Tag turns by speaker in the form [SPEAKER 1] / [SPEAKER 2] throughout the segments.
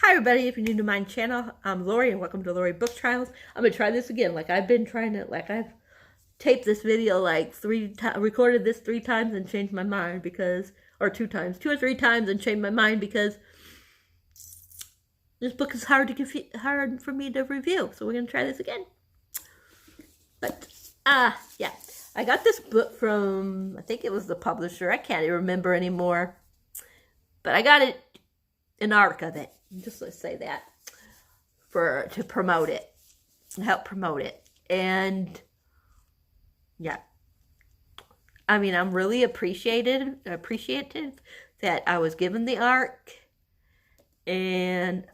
[SPEAKER 1] Hi everybody, if you're new to my channel, I'm Lori and welcome to Lori Book Trials. I'm gonna try this again. I've been trying it, I've taped this video recorded this 3 times and changed my mind because, or 2 times, 2 or 3 times and changed my mind because this book is hard for me to review. So we're gonna try this again. But, yeah. I got this book from, I think it was the publisher. I can't even remember anymore. But I got it, an arc of it. Just let's say that to promote it, help promote it. And yeah, I mean, I'm really appreciative that I was given the arc, and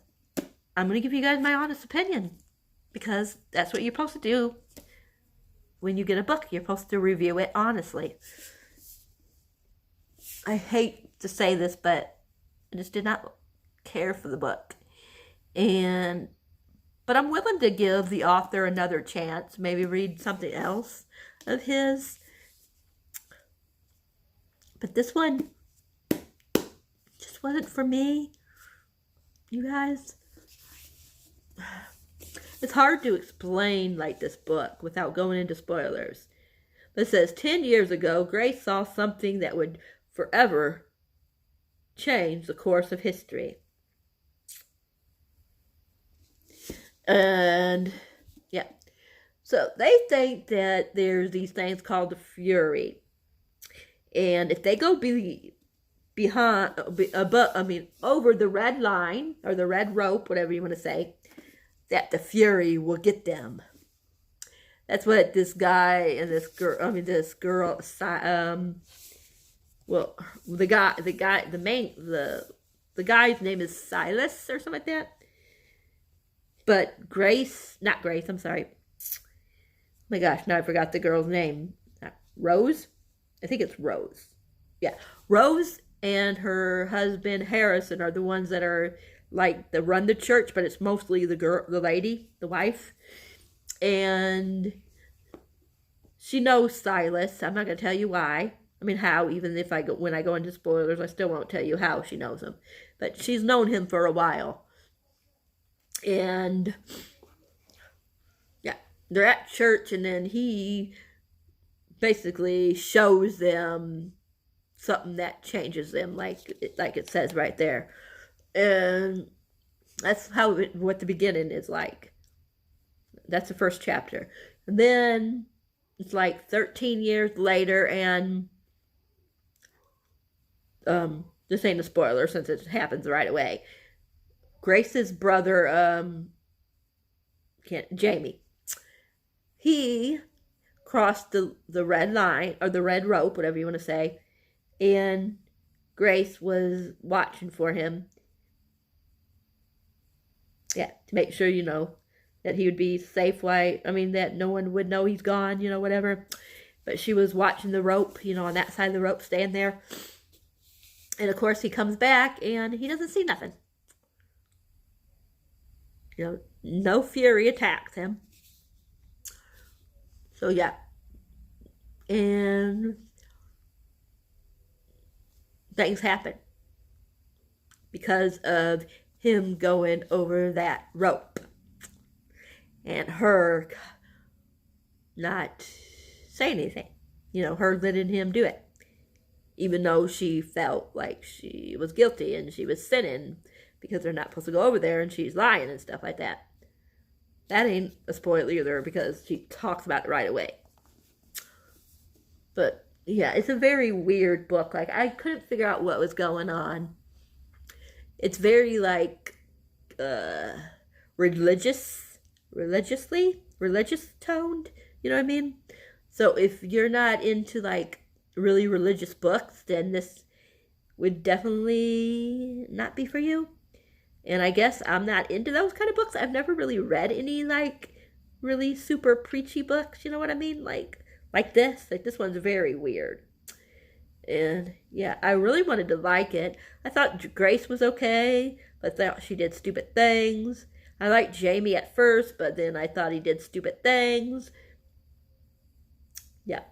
[SPEAKER 1] I'm gonna give you guys my honest opinion because that's what you're supposed to do when you get a book. You're supposed to review it honestly. I hate to say this, but I just did not care for the book, but I'm willing to give the author another chance, maybe read something else of his. But this one just wasn't for me, you guys. It's hard to explain this book without going into spoilers. But it says 10 years ago, Grace saw something that would forever change the course of history. And yeah, so they think that there's these things called the Fury, and if they go over the red line or the red rope, whatever you want to say, that the Fury will get them. That's what this guy and this girl. The guy's name is Silas or something like that. But not Grace, I'm sorry. Oh my gosh, now I forgot the girl's name. Rose? I think it's Rose. Yeah, Rose and her husband Harrison are the ones that are that run the church, but it's mostly the lady, the wife. And she knows Silas. I'm not going to tell you why. I mean, how, even if when I go into spoilers, I still won't tell you how she knows him. But she's known him for a while. And yeah, they're at church, and then he basically shows them something that changes them, like it says right there. And that's what the beginning is like. That's the first chapter. And then it's 13 years later, and this ain't a spoiler since it happens right away. Grace's brother, Jamie, he crossed the red line, or the red rope, whatever you want to say, and Grace was watching for him. Yeah, to make sure, that he would be safe, that no one would know he's gone, whatever. But she was watching the rope, on that side of the rope, staying there. And of course, he comes back, and he doesn't see nothing. No Fury attacks him. So yeah. And things happen because of him going over that rope and her not saying anything. Her letting him do it, even though she felt like she was guilty and she was sinning because they're not supposed to go over there, and she's lying and stuff like that. That ain't a spoiler either because she talks about it right away. But yeah, it's a very weird book. I couldn't figure out what was going on. It's very religious toned. You know what I mean? So if you're not into really religious books, then this would definitely not be for you. And I guess I'm not into those kind of books. I've never really read any really super preachy books. You know what I mean? Like this. This one's very weird. And yeah, I really wanted to like it. I thought Grace was okay, but thought she did stupid things. I liked Jamie at first, but then I thought he did stupid things. Yeah.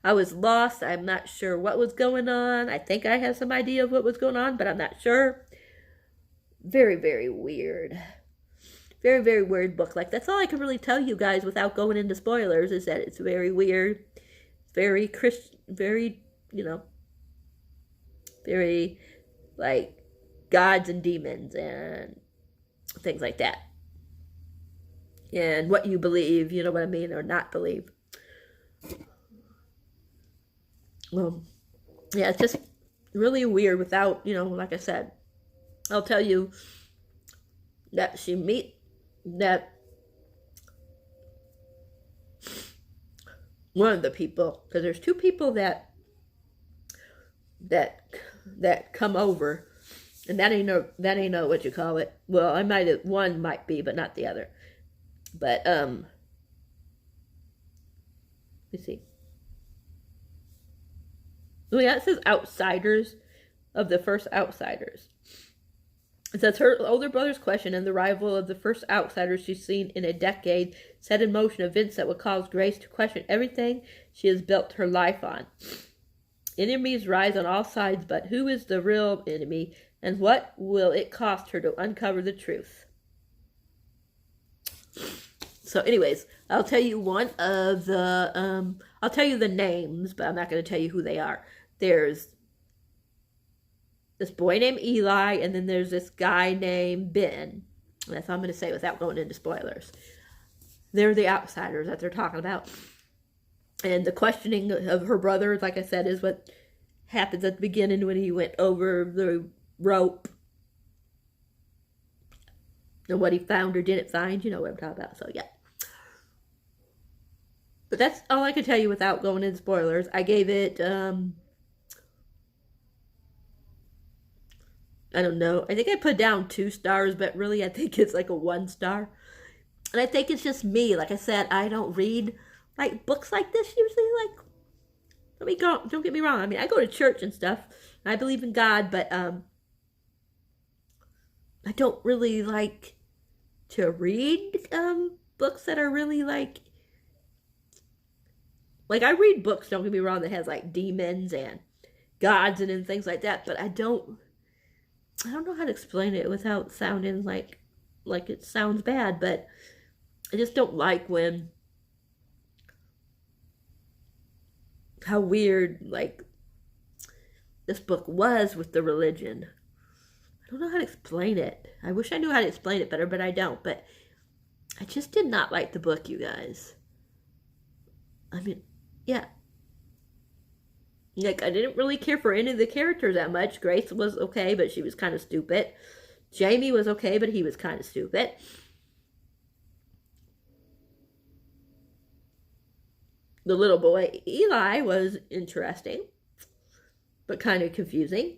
[SPEAKER 1] I was lost. I'm not sure what was going on. I think I have some idea of what was going on, but I'm not sure. Very, very weird. Very, very weird book. Like, that's all I can really tell you guys without going into spoilers, is that it's very weird. Very Christian, very, very, like, gods and demons and things like that. And what you believe, you know what I mean, or not believe. Yeah, it's just really weird without, like I said, I'll tell you that that one of the people, because there's two people that come over, and that ain't no what you call it. Well, one might be, but not the other. But let me see. Oh yeah, it says outsiders, of the first outsiders. It says her older brother's question and the arrival of the first outsiders she's seen in a decade set in motion events that would cause Grace to question everything she has built her life on. Enemies rise on all sides, but who is the real enemy, and what will it cost her to uncover the truth? So anyways, I'll tell you one of the, I'll tell you the names, but I'm not going to tell you who they are. There's this boy named Eli, and then there's this guy named Ben. That's all I'm going to say without going into spoilers. They're the outsiders that they're talking about. And the questioning of her brother, like I said, is what happens at the beginning when he went over the rope. And what he found or didn't find, you know what I'm talking about. So, yeah. But that's all I can tell you without going into spoilers. I gave it, I don't know. I think I put down 2 stars, but really I think it's like a 1 star. And I think it's just me. Like I said, I don't read like books like this usually. Like, don't get me wrong. I mean, I go to church and stuff. And I believe in God, but I don't really like to read books that are really like I read books, don't get me wrong, that has like demons and gods and things like that, but I don't know how to explain it without sounding like it sounds bad, but I just don't like how weird like this book was with the religion. I don't know how to explain it. I wish I knew how to explain it better, but I don't. But I just did not like the book, you guys. I mean, yeah. Like, I didn't really care for any of the characters that much. Grace was okay, but she was kind of stupid. Jamie was okay, but he was kind of stupid. The little boy, Eli, was interesting, but kind of confusing.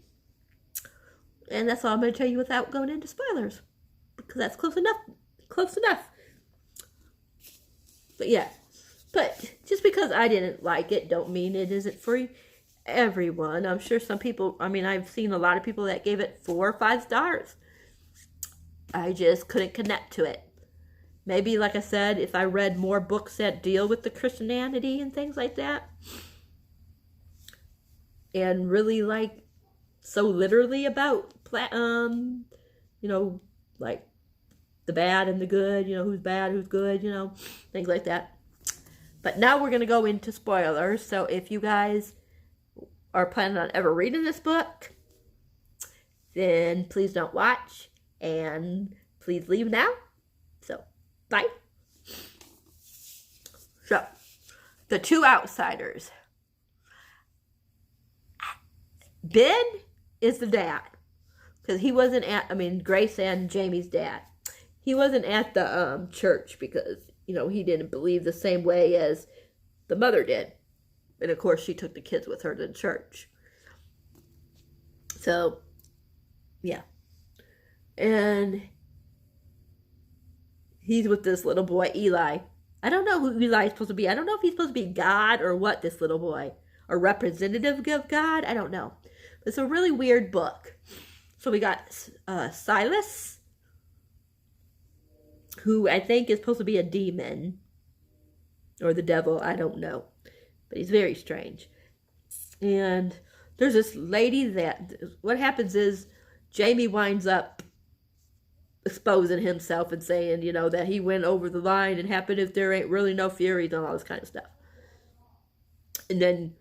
[SPEAKER 1] And that's all I'm going to tell you without going into spoilers, because that's close enough. Close enough. But yeah. But just because I didn't like it, don't mean it isn't for everyone. I'm sure some people, I mean, I've seen a lot of people that gave it 4 or 5 stars. I just couldn't connect to it. Maybe, like I said, if I read more books that deal with the Christianity and things like that, and really like so literally about like the bad and the good, who's bad, who's good, things like that. But now we're going to go into spoilers. So if you guys are planning on ever reading this book, then please don't watch, and please leave now. So, bye. So, the 2 outsiders. Ben is the dad, because he wasn't at, Grace and Jamie's dad. He wasn't at the church because, he didn't believe the same way as the mother did. And of course, she took the kids with her to the church. So, yeah. And he's with this little boy, Eli. I don't know who Eli is supposed to be. I don't know if he's supposed to be God or what, this little boy. A representative of God? I don't know. It's a really weird book. So we got Silas, who I think is supposed to be a demon. Or the devil, I don't know. But he's very strange. And there's this lady that, what happens is, Jamie winds up exposing himself and saying, you know, that he went over the line and happened if there ain't really no Furies and all this kind of stuff. And then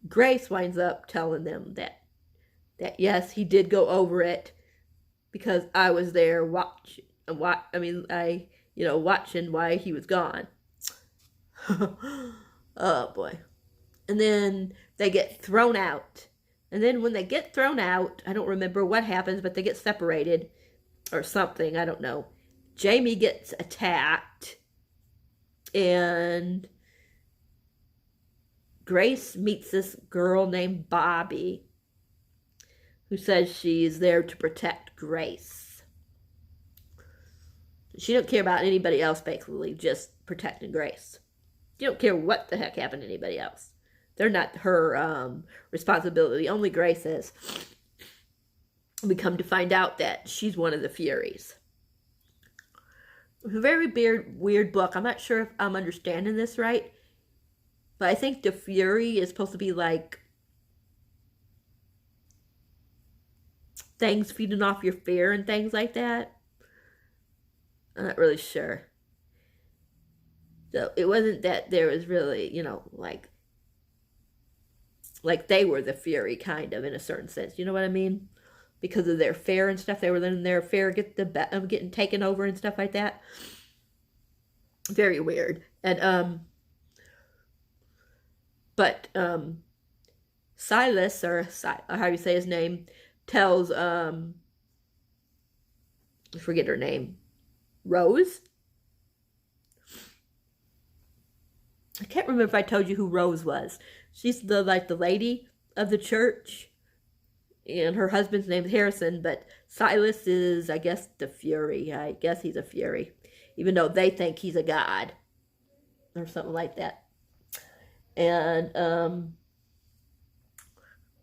[SPEAKER 1] Grace winds up telling them that yes, he did go over it because I was there watching why he was gone. Oh boy. And then they get thrown out. And then when they get thrown out, I don't remember what happens, but they get separated or something, I don't know. Jamie gets attacked, and Grace meets this girl named Bobby, who says she's there to protect Grace. She don't care about anybody else, basically, just protecting Grace. She don't care what the heck happened to anybody else. They're not her responsibility. Only Grace is. We come to find out that she's one of the Furies. It's a very weird book. I'm not sure if I'm understanding this right, but I think the Fury is supposed to be like things feeding off your fear and things like that. I'm not really sure. So it wasn't that there was really, you know, like they were the Fury, kind of, in a certain sense. You know what I mean? Because of their fair and stuff. They were letting their fair get getting taken over and stuff like that. Very weird. And, but Silas, or how you say his name, tells, I forget her name, Rose? I can't remember if I told you who Rose was. She's the lady of the church. And her husband's name is Harrison, but Silas is, I guess, the Fury. I guess he's a Fury, even though they think he's a god or something like that. And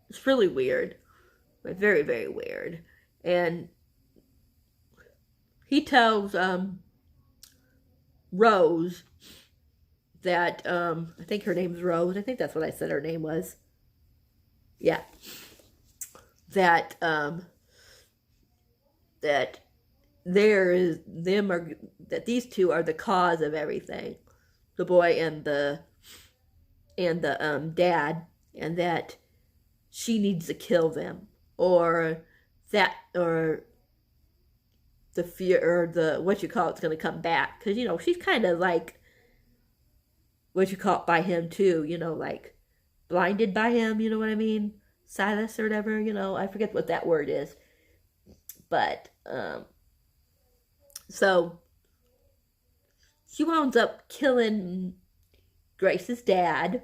[SPEAKER 1] it's really weird, but very, very weird. And he tells Rose that I think her name's Rose. I think that's what I said her name was. Yeah. That that these two are the cause of everything, the boy and the dad, and that she needs to kill them, or the fear, or the it's going to come back, because, you know, she's kind of like by him too, you know, like blinded by him, you know what I mean? Silas or whatever, you know, I forget what that word is. But, so she winds up killing Grace's dad,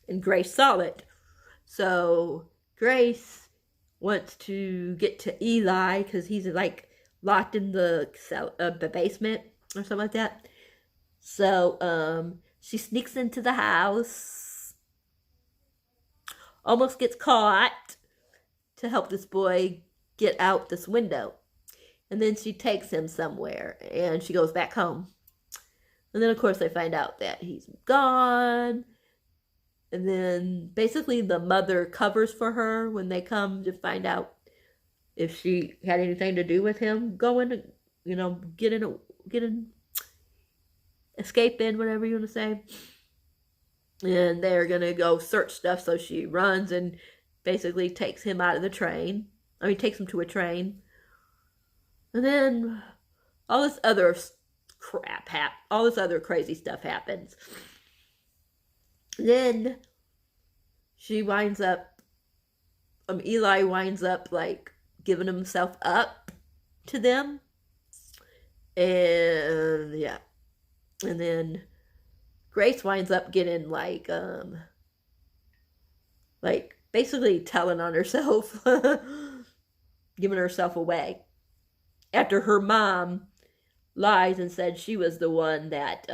[SPEAKER 1] and Grace saw it. So Grace wants to get to Eli, because he's like locked in the basement or something like that. So, she sneaks into the house, almost gets caught, to help this boy get out this window. And then she takes him somewhere, and she goes back home. And then, of course, they find out that he's gone. And then, basically, the mother covers for her when they come to find out if she had anything to do with him going, you know, escaping, whatever you want to say. And they're going to go search stuff, so she runs and basically takes him out of the train. I mean, takes him to a train. And then all this other crap all this other crazy stuff happens. Then she winds up, Eli winds up, like, giving himself up to them. And, yeah. And then Grace winds up getting, like basically telling on herself, giving herself away, after her mom lies and said she was the one that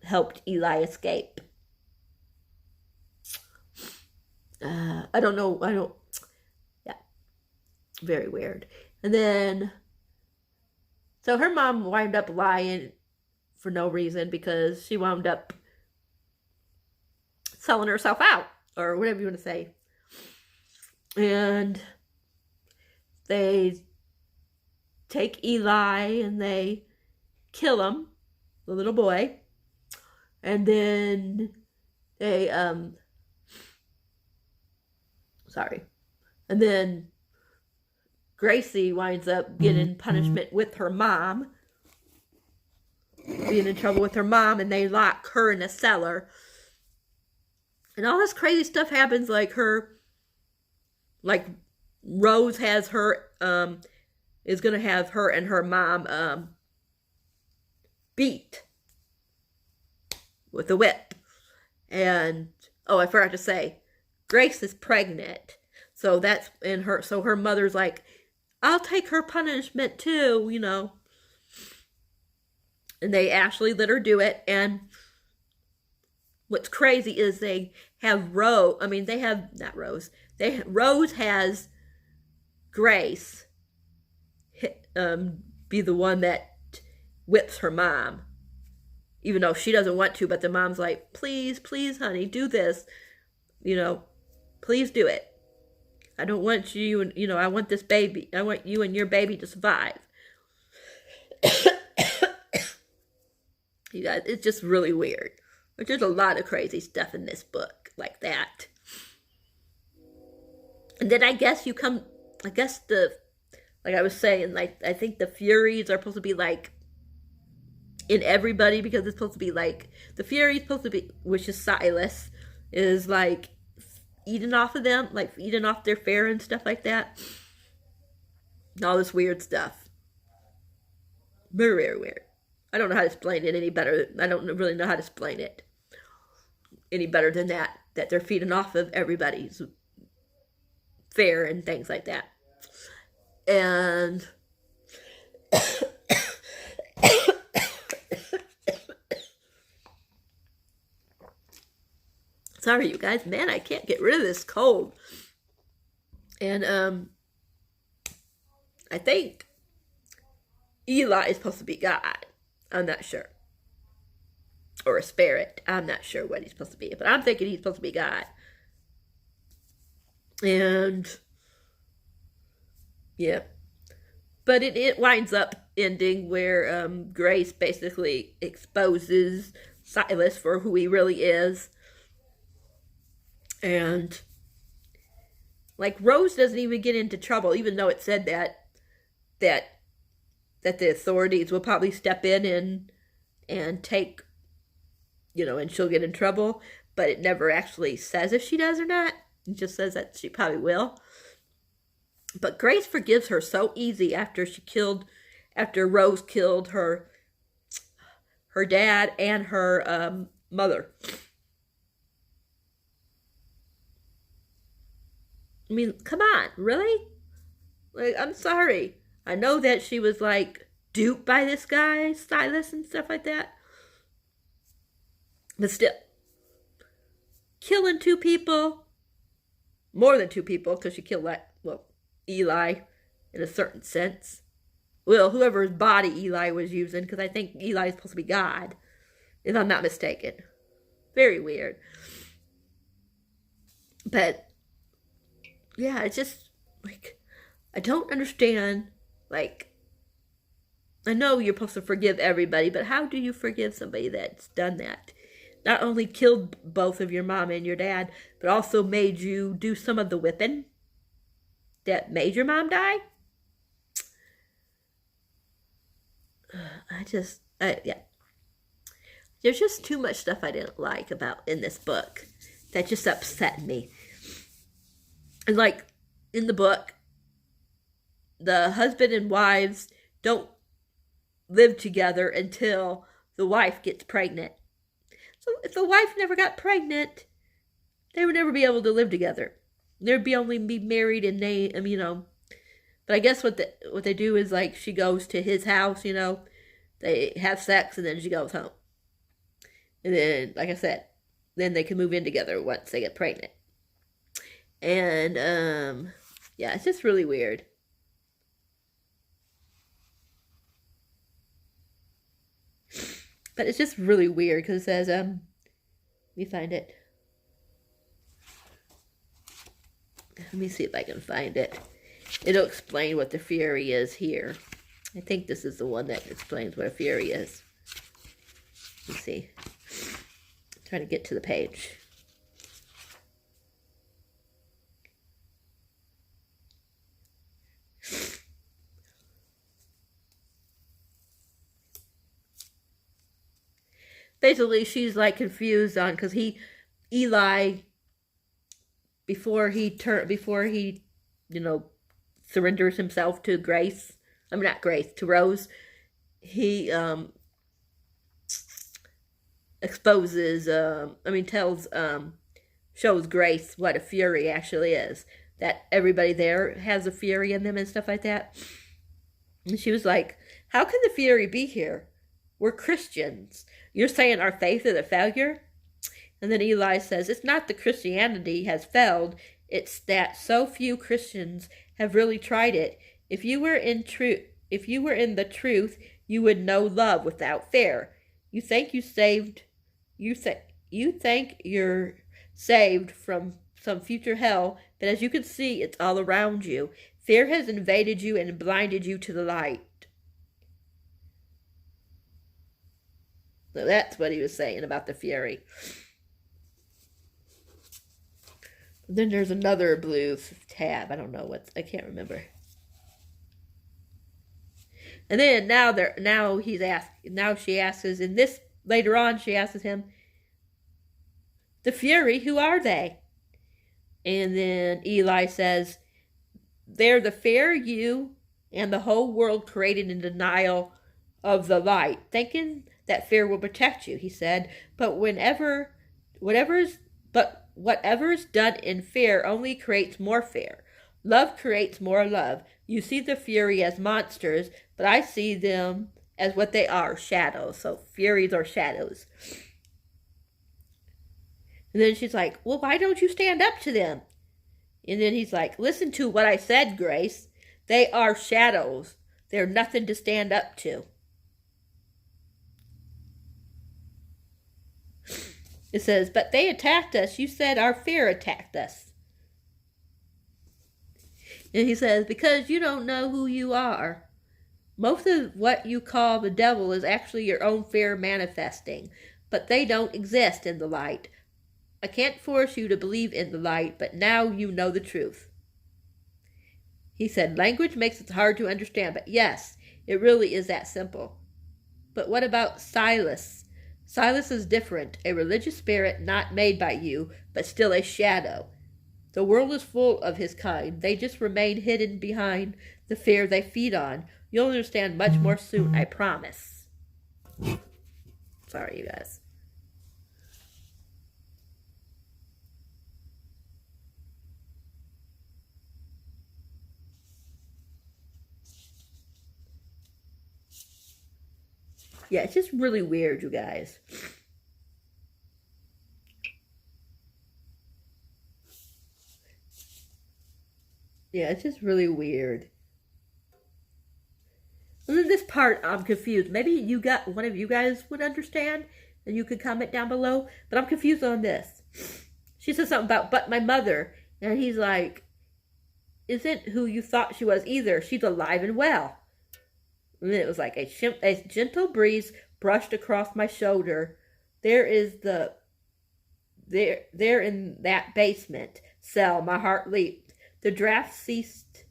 [SPEAKER 1] helped Eli escape. I don't know. Yeah, very weird. And then, so her mom wound up lying for no reason, because she wound up selling herself out, or whatever you want to say. And they take Eli and they kill him, the little boy, and then they and then Gracie winds up getting punishment with her mom, being in trouble with her mom, and they lock her in a cellar. And all this crazy stuff happens, like Rose has her, is going to have her and her mom beat with a whip. And, oh, I forgot to say, Grace is pregnant. So that's in her, so her mother's like, I'll take her punishment too, you know. And they actually let her do it. And what's crazy is they have Rose has Grace be the one that whips her mom. Even though she doesn't want to, but the mom's like, please, please, honey, do this. You know, please do it. I don't want you, and, you know, I want this baby. I want you and your baby to survive. You guys, it's just really weird. But there's a lot of crazy stuff in this book like that. And then I guess like I was saying, like, I think the Furies are supposed to be like in everybody, because it's supposed to be like, the Fury's supposed to be, which is Silas, is like eating off of them, like eating off their fare and stuff like that. And all this weird stuff. Very, very weird. I don't know how to explain it any better. I don't really know how to explain it any better than that they're feeding off of everybody's fare and things like that. And sorry, you guys. Man, I can't get rid of this cold. And I think Eli is supposed to be God. I'm not sure. Or a spirit. I'm not sure what he's supposed to be. But I'm thinking he's supposed to be God. And yeah. But it winds up ending where Grace basically exposes Silas for who he really is. And like Rose doesn't even get into trouble, even though it said that the authorities will probably step in and take, you know, and she'll get in trouble, but it never actually says if she does or not. It just says that she probably will. But Grace forgives her so easy after Rose killed her dad and her mother. I mean, come on, really? Like, I'm sorry. I know that she was, like, duped by this guy, Silas, and stuff like that. But still, killing 2 people, more than 2 people, because she killed, Eli, in a certain sense. Well, whoever's body Eli was using, because I think Eli is supposed to be God, if I'm not mistaken. Very weird. But yeah, it's just, like, I don't understand, like, I know you're supposed to forgive everybody, but how do you forgive somebody that's done that? Not only killed both of your mom and your dad, but also made you do some of the whipping that made your mom die? Yeah. There's just too much stuff I didn't like about in this book that just upset me. And like in the book, the husband and wives don't live together until the wife gets pregnant. So if the wife never got pregnant, they would never be able to live together. They'd only be married in name, you know. But I guess what they do is, like, she goes to his house, you know. They have sex and then she goes home. And then, like I said, then they can move in together once they get pregnant. And, yeah, it's just really weird. But it's just really weird because it says, let me find it. Let me see if I can find it. It'll explain what the Fury is here. I think this is the one that explains what a Fury is. Let's see. I'm trying to get to the page. Basically, she's like confused on because Eli, before he surrenders himself to Grace. I mean, not Grace, to Rose. He exposes, shows Grace what a Fury actually is. That everybody there has a Fury in them and stuff like that. And she was like, how can the Fury be here? We're Christians. You're saying our faith is a failure? And then Eli says, it's not that Christianity has failed. It's that so few Christians have really tried it. If you were in the truth, you would know love without fear. You think you're saved from some future hell, but as you can see, it's all around you. Fear has invaded you and blinded you to the light. So that's what he was saying about the Fury. Then there's another blue tab. I don't know I can't remember. And then now she asks in this later on she asks him, the Fury, who are they? And then Eli says, they're the fair you and the whole world created in denial of the light, thinking that fear will protect you, he said. But whatever's done in fear only creates more fear. Love creates more love. You see the Fury as monsters, but I see them as what they are, shadows. So Furies are shadows. And then she's like, well, why don't you stand up to them? And then he's like, listen to what I said, Grace. They are shadows. They're nothing to stand up to. It says, but they attacked us. You said our fear attacked us. And he says, because you don't know who you are. Most of what you call the devil is actually your own fear manifesting, but they don't exist in the light. I can't force you to believe in the light, but now you know the truth. He said, language makes it hard to understand, but yes, it really is that simple. But what about Silas? Silas is different, a religious spirit not made by you, but still a shadow. The world is full of his kind. They just remain hidden behind the fear they feed on. You'll understand much more soon, I promise. Sorry, you guys. Yeah, it's just really weird, you guys. Yeah, it's just really weird. And then this part, I'm confused. Maybe one of you guys would understand, and you could comment down below. But I'm confused on this. She says something about, but my mother. And he's like, isn't who you thought she was either. She's alive and well. And then it was like a gentle breeze brushed across my shoulder. There in that basement cell, my heart leaped. The draft ceased.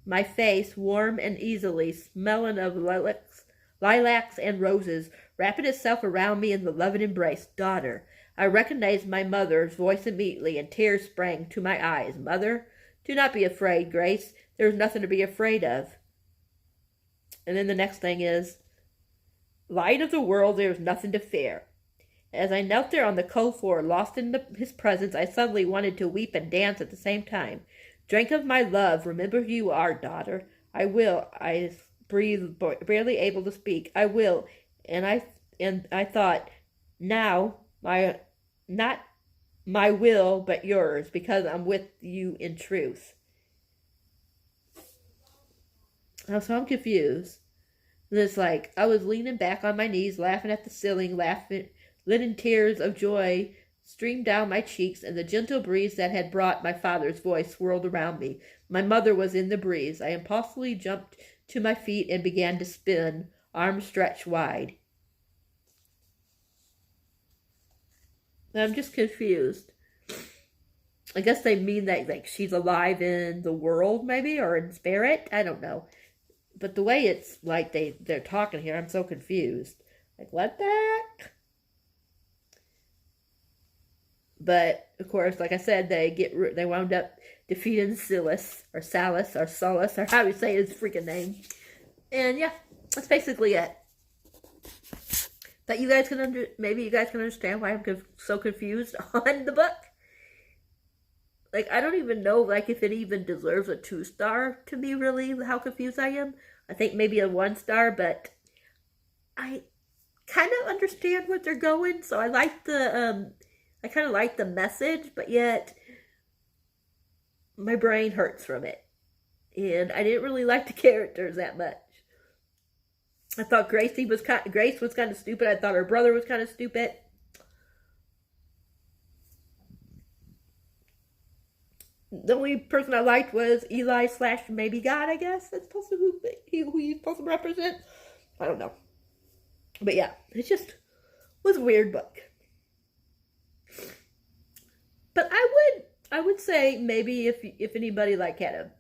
[SPEAKER 1] My face, warm and easily, smelling of lilacs and roses, wrapping itself around me in the loving embrace. Daughter. I recognized my mother's voice immediately, and tears sprang to my eyes. Mother, do not be afraid, Grace. There is nothing to be afraid of. And then the next thing is, light of the world, there is nothing to fear. As I knelt there on the cold floor, lost in his presence, I suddenly wanted to weep and dance at the same time. Drink of my love, remember who you are, daughter. I will. I breathed, barely able to speak. I will. And I thought, now, not my will, but yours, because I'm with you in truth. So I'm confused. And it's like, I was leaning back on my knees, laughing at the ceiling, letting tears of joy streamed down my cheeks, and the gentle breeze that had brought my father's voice swirled around me. My mother was in the breeze. I impulsively jumped to my feet and began to spin, arms stretched wide. I'm just confused. I guess they mean that like she's alive in the world, maybe, or in spirit. I don't know. But the way it's like they're talking here, I'm so confused. Like, what the heck? But of course, like I said, they wound up defeating Salus or Solus or how you say his freaking name. And yeah, that's basically it. But you guys can maybe you guys can understand why I'm so confused on the book. Like, I don't even know like if it even deserves a 2-star to me, really, how confused I am. I think maybe a 1-star, but I kind of understand what they're going. So I like I kind of like the message, but yet my brain hurts from it. And I didn't really like the characters that much. I thought Grace was kind of stupid. I thought her brother was kind of stupid. The only person I liked was Eli / maybe God, I guess. That's supposed to who he's supposed to represent. I don't know. But yeah, it just was a weird book. But I would say maybe if anybody like had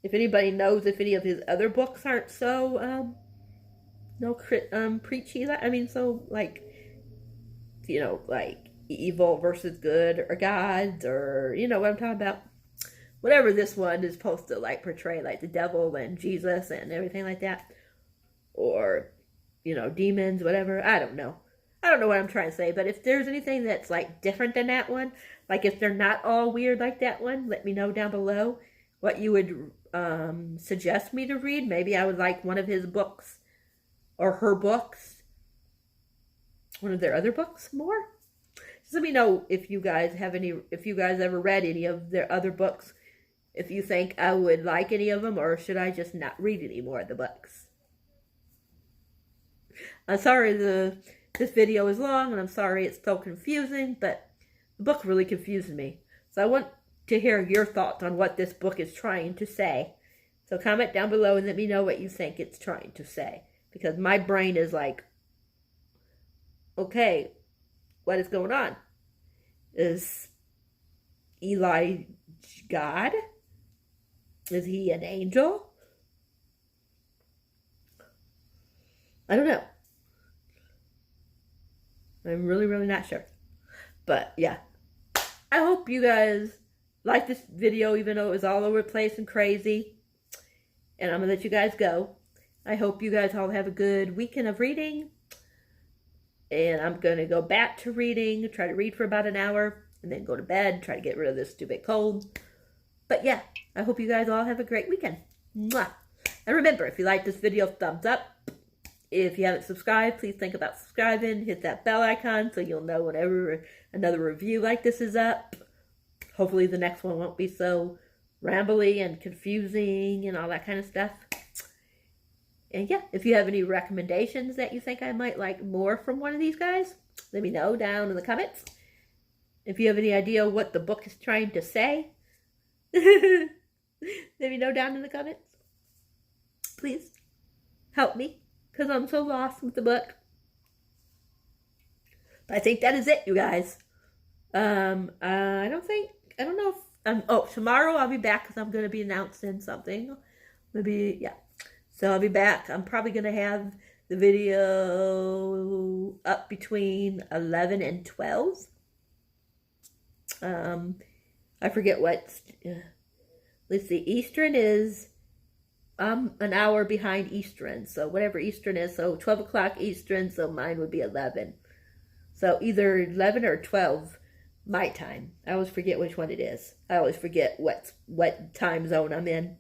[SPEAKER 1] if anybody knows if any of his other books aren't so preachy, I mean, so like, you know, like evil versus good or gods, or you know what I'm talking about. Whatever this one is supposed to like portray, like the devil and Jesus and everything like that, or you know, demons, whatever. I don't know what I'm trying to say, but if there's anything that's like different than that one, like if they're not all weird like that one, let me know down below what you would suggest me to read. Maybe I would like one of his books or her books, one of their other books more. Just let me know if you guys ever read any of their other books, if you think I would like any of them, or should I just not read any more of the books. I'm sorry this video is long, and I'm sorry it's so confusing, but the book really confused me. So I want to hear your thoughts on what this book is trying to say. So comment down below and let me know what you think it's trying to say. Because my brain is like, okay, what is going on? Is Eli God? Is he an angel? I don't know. I'm really, really not sure. But yeah, I hope you guys like this video, even though it was all over the place and crazy. And I'm going to let you guys go. I hope you guys all have a good weekend of reading. And I'm going to go back to reading, try to read for about an hour, and then go to bed, try to get rid of this stupid cold. But yeah, I hope you guys all have a great weekend. Mwah. And remember, if you like this video, thumbs up. If you haven't subscribed, please think about subscribing. Hit that bell icon so you'll know whenever another review like this is up. Hopefully the next one won't be so rambly and confusing and all that kind of stuff. And yeah, if you have any recommendations that you think I might like more from one of these guys, let me know down in the comments. If you have any idea what the book is trying to say, let me know down in the comments. Please help me, because I'm so lost with the book. But I think that is it, you guys. I don't know if, tomorrow I'll be back because I'm going to be announcing something. Maybe, yeah. So I'll be back. I'm probably going to have the video up between 11 and 12. I forget what, let's see, Eastern is, I'm an hour behind Eastern, so whatever Eastern is, so 12 o'clock Eastern, so mine would be 11. So either 11 or 12 my time. I always forget which one it is. I always forget what time zone I'm in.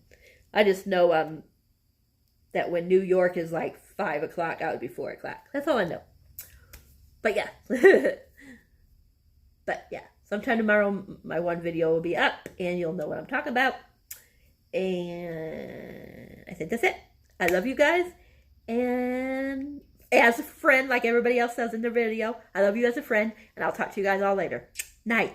[SPEAKER 1] I just know that when New York is like 5 o'clock, I would be 4 o'clock. That's all I know. But yeah. But yeah, sometime tomorrow my one video will be up and you'll know what I'm talking about. And I think that's it. I love you guys. And as a friend, like everybody else says in the video. I love you as a friend, and I'll talk to you guys all later. Night.